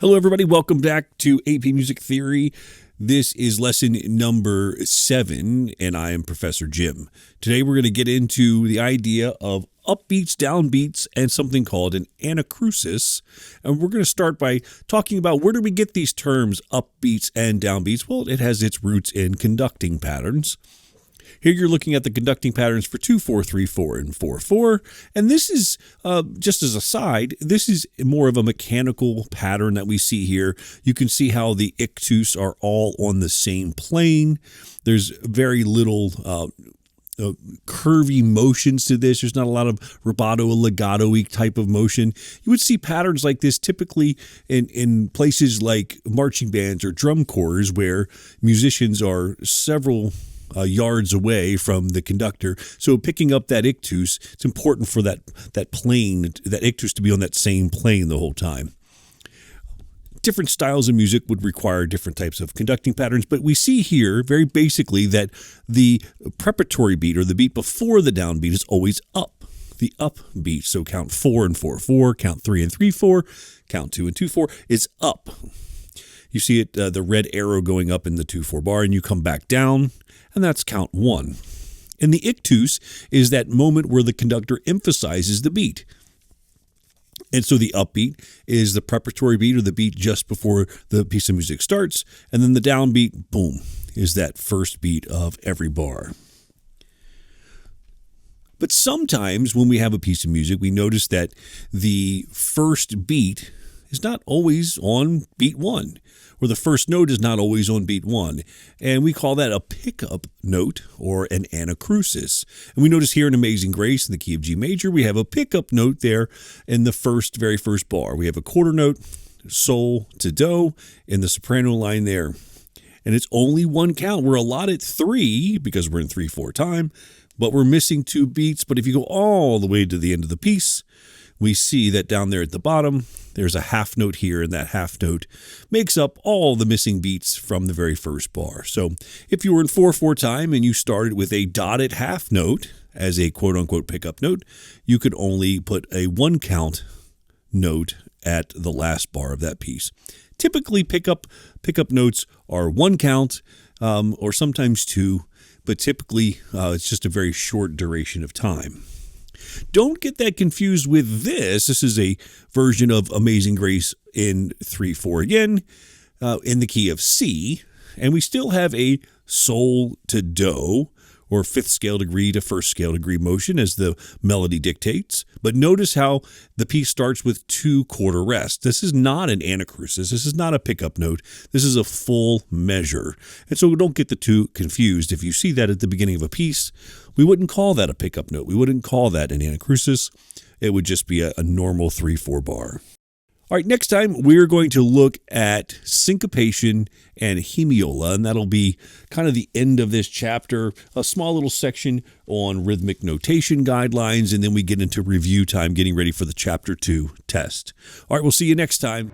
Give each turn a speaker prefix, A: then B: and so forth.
A: Hello, everybody. Welcome back to AP Music Theory. This is lesson number 7, and I am Professor Jim. Today, we're going to get into the idea of upbeats, downbeats, and something called an anacrusis. And we're going to start by talking about where do we get these terms, upbeats and downbeats? Well, it has its roots in conducting patterns. Here you're looking at the conducting patterns for 2/4, 3/4, and 4/4. And this is, just as a side, this is more of a mechanical pattern that we see here. You can see how the ictus are all on the same plane. There's very little curvy motions to this. There's not a lot of rubato, legato-y type of motion. You would see patterns like this typically in places like marching bands or drum corps where musicians are several yards away from the conductor. So picking up that ictus, it's important for that plane, that ictus to be on that same plane the whole time. Different styles of music would require different types of conducting patterns, but we see here very basically that the preparatory beat or the beat before the downbeat is always up. The up beat, so count 4 and 4/4, count 3 and 3/4, count 2 and 2/4 is up. You see it, the red arrow going up in the 2/4 bar, and you come back down, and that's count 1. And the ictus is that moment where the conductor emphasizes the beat. And so the upbeat is the preparatory beat or the beat just before the piece of music starts. And then the downbeat, boom, is that first beat of every bar. But sometimes when we have a piece of music, we notice that the first beat is not always on beat 1, or the first note is not always on beat 1. And we call that a pickup note or an anacrusis. And we notice here in Amazing Grace in the key of G major, we have a pickup note there in the very first bar. We have a quarter note, sol to do in the soprano line there. And it's only one count. We're allotted 3 because we're in 3/4 time, but we're missing 2 beats. But if you go all the way to the end of the piece, we see that down there at the bottom, there's a half note here, and that half note makes up all the missing beats from the very first bar. So if you were in 4/4 time and you started with a dotted half note as a quote-unquote pickup note, you could only put a 1-count note at the last bar of that piece. Typically, pickup notes are 1 count or sometimes 2, but typically it's just a very short duration of time. Don't get that confused with this. This is a version of Amazing Grace in 3/4 again, in the key of C, and we still have a sol to do, or 5th scale degree to 1st scale degree motion as the melody dictates. But notice how the piece starts with 2 quarter rests. This is not an anacrusis. This is not a pickup note. This is a full measure. And so don't get the two confused. If you see that at the beginning of a piece, we wouldn't call that a pickup note. We wouldn't call that an anacrusis. It would just be a normal 3/4 bar. All right, next time we're going to look at syncopation and hemiola, and that'll be kind of the end of this chapter, a small little section on rhythmic notation guidelines, and then we get into review time, getting ready for the Chapter 2 test. All right, we'll see you next time.